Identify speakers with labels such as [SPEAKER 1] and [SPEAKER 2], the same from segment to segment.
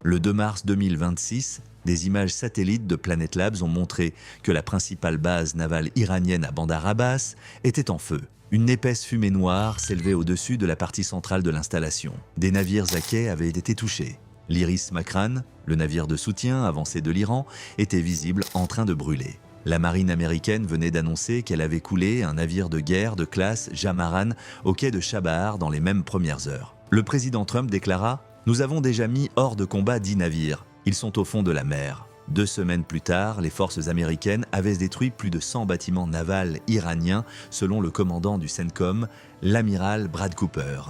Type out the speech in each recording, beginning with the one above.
[SPEAKER 1] Le 2 mars 2026, des images satellites de Planet Labs ont montré que la principale base navale iranienne à Bandar Abbas était en feu. Une épaisse fumée noire s'élevait au-dessus de la partie centrale de l'installation. Des navires à quai avaient été touchés. L'Iris Makran, le navire de soutien avancé de l'Iran, était visible en train de brûler. La marine américaine venait d'annoncer qu'elle avait coulé un navire de guerre de classe Jamaran au quai de Chabahar dans les mêmes premières heures. Le président Trump déclara « Nous avons déjà mis hors de combat 10 navires. Ils sont au fond de la mer. » 2 semaines plus tard, les forces américaines avaient détruit plus de 100 bâtiments navals iraniens selon le commandant du CENTCOM, l'amiral Brad Cooper.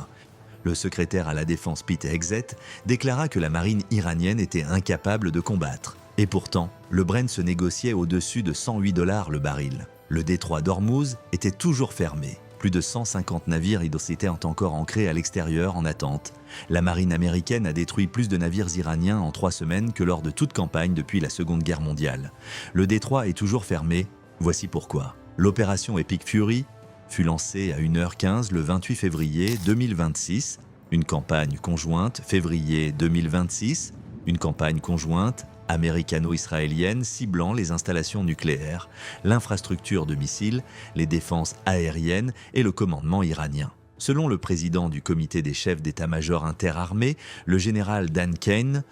[SPEAKER 1] Le secrétaire à la défense Pete Hegseth déclara que la marine iranienne était incapable de combattre. Et pourtant, le Brent se négociait au-dessus de $108 le baril. Le détroit d'Ormuz était toujours fermé. Plus de 150 navires étaient encore ancrés à l'extérieur en attente. La marine américaine a détruit plus de navires iraniens en 3 semaines que lors de toute campagne depuis la Seconde Guerre mondiale. Le détroit est toujours fermé, voici pourquoi. L'opération Epic Fury fut lancée à 1h15 le 28 février 2026, une campagne conjointe février 2026, une campagne conjointe américano-israélienne ciblant les installations nucléaires, l'infrastructure de missiles, les défenses aériennes et le commandement iranien. Selon le président du comité des chefs d'état-major interarmés, le général Dan Kane,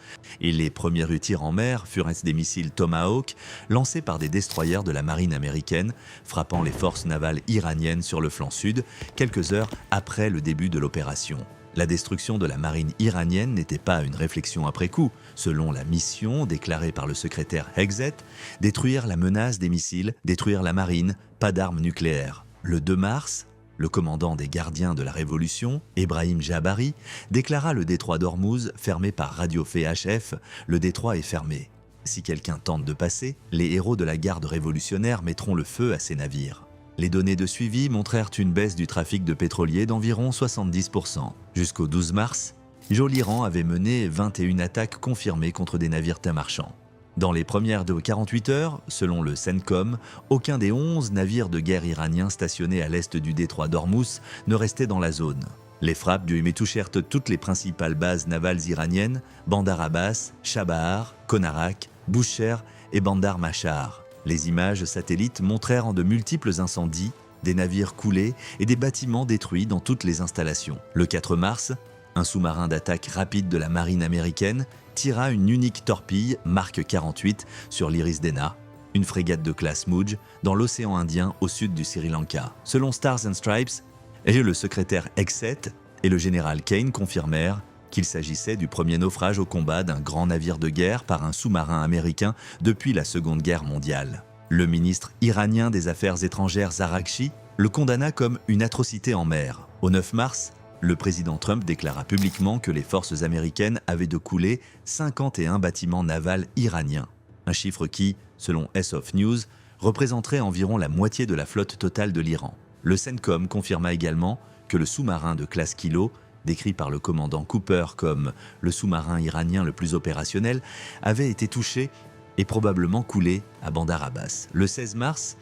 [SPEAKER 1] et les premiers tirs en mer furent des missiles Tomahawk lancés par des destroyers de la marine américaine, frappant les forces navales iraniennes sur le flanc sud, quelques heures après le début de l'opération. La destruction de la marine iranienne n'était pas une réflexion après coup. Selon la mission déclarée par le secrétaire Hegseth, détruire la menace des missiles, détruire la marine, pas d'armes nucléaires. Le 2 mars, le commandant des gardiens de la Révolution, Ebrahim Jabari, déclara le détroit d'Ormuz fermé par radio VHF, le détroit est fermé. Si quelqu'un tente de passer, les héros de la garde révolutionnaire mettront le feu à ces navires. Les données de suivi montrèrent une baisse du trafic de pétrolier d'environ 70%. Jusqu'au 12 mars, l'Iran avait mené 21 attaques confirmées contre des navires marchands. Dans les premières de 48 heures, selon le CENTCOM, aucun des 11 navires de guerre iraniens stationnés à l'est du détroit d'Ormuz ne restait dans la zone. Les frappes touchèrent toutes les principales bases navales iraniennes, Bandar Abbas, Chabahar, Konarak, Bushehr et Bandar Machar. Les images satellites montrèrent de multiples incendies, des navires coulés et des bâtiments détruits dans toutes les installations. Le 4 mars, un sous-marin d'attaque rapide de la marine américaine tira une unique torpille Mark 48 sur l'Iris Dena, une frégate de classe Mudge, dans l'océan Indien au sud du Sri Lanka. Selon Stars and Stripes, le secrétaire Hegseth et le général Kane confirmèrent qu'il s'agissait du premier naufrage au combat d'un grand navire de guerre par un sous-marin américain depuis la Seconde Guerre mondiale. Le ministre iranien des Affaires étrangères Araghchi le condamna comme une atrocité en mer. Au 9 mars, le président Trump déclara publiquement que les forces américaines avaient de couler 51 bâtiments navals iraniens. Un chiffre qui, selon SF News, représenterait environ la moitié de la flotte totale de l'Iran. Le CENTCOM confirma également que le sous-marin de classe Kilo, décrit par le commandant Cooper comme le sous-marin iranien le plus opérationnel, avait été touché et probablement coulé à Bandar Abbas. Le 16 mars,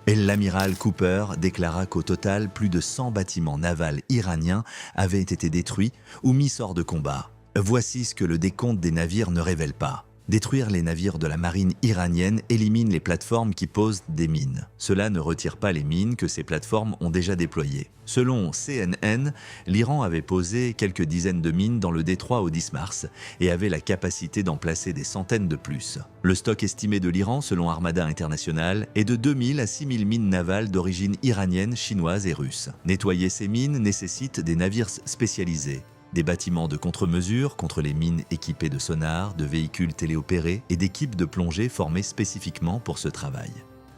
[SPEAKER 1] l'amiral Cooper déclara qu'au total, plus de 100 bâtiments navals iraniens avaient été détruits ou mis hors de combat. Voici ce que le décompte des navires ne révèle pas. Détruire les navires de la marine iranienne élimine les plateformes qui posent des mines. Cela ne retire pas les mines que ces plateformes ont déjà déployées. Selon CNN, l'Iran avait posé quelques dizaines de mines dans le détroit au 10 mars et avait la capacité d'en placer des centaines de plus. Le stock estimé de l'Iran, selon Armada International, est de 2000 à 6000 mines navales d'origine iranienne, chinoise et russe. Nettoyer ces mines nécessite des navires spécialisés. Des bâtiments de contre-mesure contre les mines équipés de sonars, de véhicules téléopérés et d'équipes de plongée formées spécifiquement pour ce travail.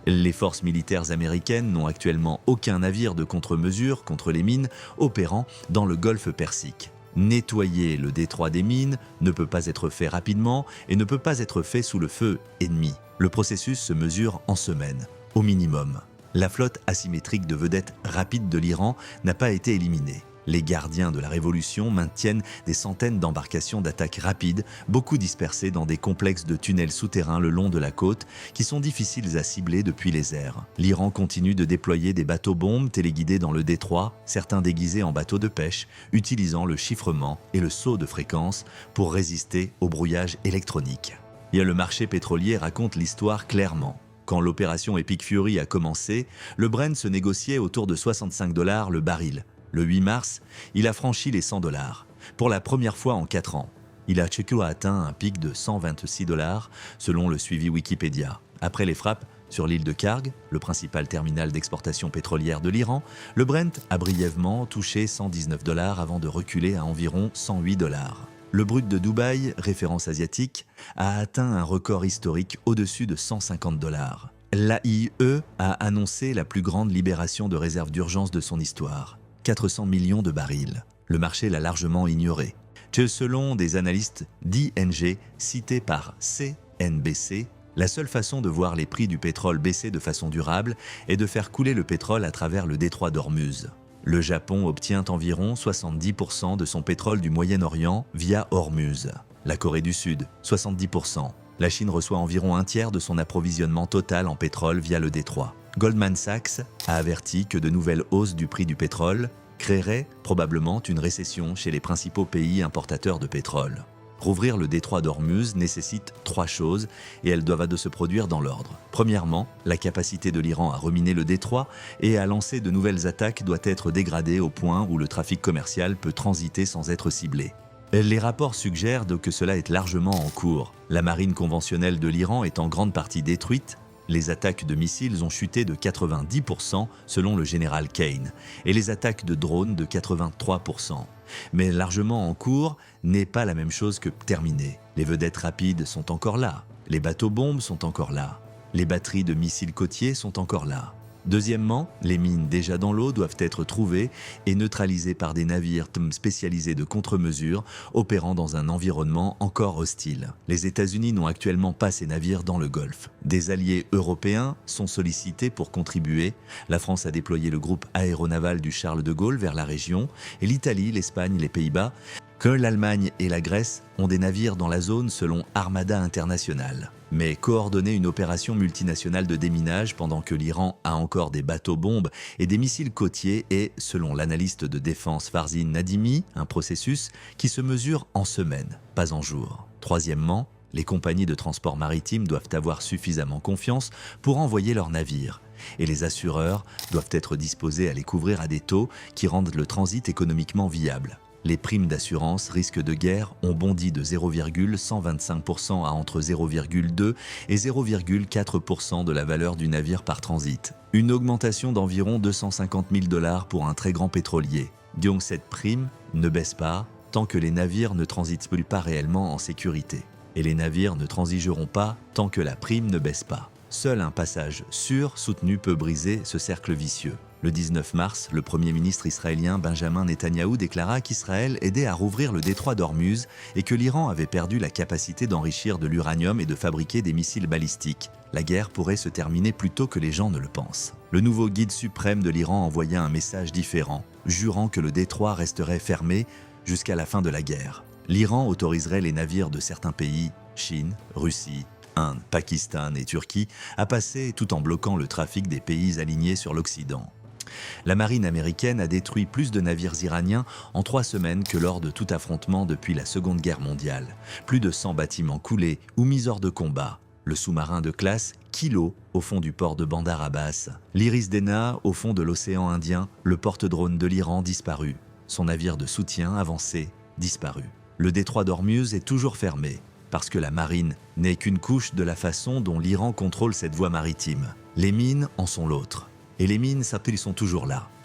[SPEAKER 1] Les forces militaires américaines n'ont actuellement aucun navire de contre-mesure contre les mines opérant dans le golfe Persique. Nettoyer le détroit des mines ne peut pas être fait rapidement et ne peut pas être fait sous le feu ennemi. Le processus se mesure en semaines, au minimum. La flotte asymétrique de vedettes rapides de l'Iran n'a pas été éliminée. Les gardiens de la Révolution maintiennent des centaines d'embarcations d'attaque rapide, beaucoup dispersées dans des complexes de tunnels souterrains le long de la côte qui sont difficiles à cibler depuis les airs. L'Iran continue de déployer des bateaux-bombes téléguidés dans le détroit, certains déguisés en bateaux de pêche, utilisant le chiffrement et le saut de fréquence pour résister au brouillage électronique. Et le marché pétrolier raconte l'histoire clairement. Quand l'opération Epic Fury a commencé, le Brent se négociait autour de 65 $ le baril. Le 8 mars, il a franchi les 100 $. Pour la première fois en 4 ans, il a atteint un pic de 126 $, selon le suivi Wikipédia. Après les frappes sur l'île de Karg, le principal terminal d'exportation pétrolière de l'Iran, le Brent a brièvement touché 119 $ avant de reculer à environ 108 $. Le brut de Dubaï, référence asiatique, a atteint un record historique au-dessus de 150 $. L'AIE a annoncé la plus grande libération de réserves d'urgence de son histoire, 400 millions de barils. Le marché l'a largement ignoré. Selon des analystes d'ING cités par CNBC, la seule façon de voir les prix du pétrole baisser de façon durable est de faire couler le pétrole à travers le détroit d'Ormuz. Le Japon obtient environ 70% de son pétrole du Moyen-Orient via Ormuz. La Corée du Sud, 70%. La Chine reçoit environ un tiers de son approvisionnement total en pétrole via le détroit. Goldman Sachs a averti que de nouvelles hausses du prix du pétrole créeraient probablement une récession chez les principaux pays importateurs de pétrole. Rouvrir le détroit d'Ormuz nécessite 3 choses et elles doivent se produire dans l'ordre. Premièrement, la capacité de l'Iran à reminer le détroit et à lancer de nouvelles attaques doit être dégradée au point où le trafic commercial peut transiter sans être ciblé. Les rapports suggèrent que cela est largement en cours. La marine conventionnelle de l'Iran est en grande partie détruite. Les attaques de missiles ont chuté de 90% selon le général Kane, et les attaques de drones de 83%. Mais largement en cours n'est pas la même chose que terminé. Les vedettes rapides sont encore là, les bateaux-bombes sont encore là, les batteries de missiles côtiers sont encore là. Deuxièmement, les mines déjà dans l'eau doivent être trouvées et neutralisées par des navires spécialisés de contre-mesures opérant dans un environnement encore hostile. Les États-Unis n'ont actuellement pas ces navires dans le Golfe. Des alliés européens sont sollicités pour contribuer. La France a déployé le groupe aéronaval du Charles de Gaulle vers la région et l'Italie, l'Espagne, les Pays-Bas, que l'Allemagne et la Grèce ont des navires dans la zone selon Armada International. Mais coordonner une opération multinationale de déminage pendant que l'Iran a encore des bateaux-bombes et des missiles côtiers est, selon l'analyste de défense Farzin Nadimi, un processus qui se mesure en semaines, pas en jours. Troisièmement, les compagnies de transport maritime doivent avoir suffisamment confiance pour envoyer leurs navires. Et les assureurs doivent être disposés à les couvrir à des taux qui rendent le transit économiquement viable. Les primes d'assurance risque de guerre ont bondi de 0,125% à entre 0,2 et 0,4% de la valeur du navire par transit. Une augmentation d'environ 250 000 $ pour un très grand pétrolier. Donc cette prime ne baisse pas tant que les navires ne transitent plus pas réellement en sécurité. Et les navires ne transigeront pas tant que la prime ne baisse pas. Seul un passage sûr soutenu peut briser ce cercle vicieux. Le 19 mars, le Premier ministre israélien Benjamin Netanyahou déclara qu'Israël aidait à rouvrir le détroit d'Ormuz et que l'Iran avait perdu la capacité d'enrichir de l'uranium et de fabriquer des missiles balistiques. La guerre pourrait se terminer plus tôt que les gens ne le pensent. Le nouveau guide suprême de l'Iran envoya un message différent, jurant que le détroit resterait fermé jusqu'à la fin de la guerre. L'Iran autoriserait les navires de certains pays, Chine, Russie, Inde, Pakistan et Turquie, à passer tout en bloquant le trafic des pays alignés sur l'Occident. La marine américaine a détruit plus de navires iraniens en 3 semaines que lors de tout affrontement depuis la Seconde Guerre mondiale. Plus de 100 bâtiments coulés ou mis hors de combat. Le sous-marin de classe Kilo au fond du port de Bandar Abbas. L'Iris Dena au fond de l'océan Indien, le porte-drone de l'Iran disparu. Son navire de soutien avancé disparu. Le détroit d'Ormuz est toujours fermé parce que la marine n'est qu'une couche de la façon dont l'Iran contrôle cette voie maritime. Les mines en sont l'autre. Et les mines, ils sont toujours là.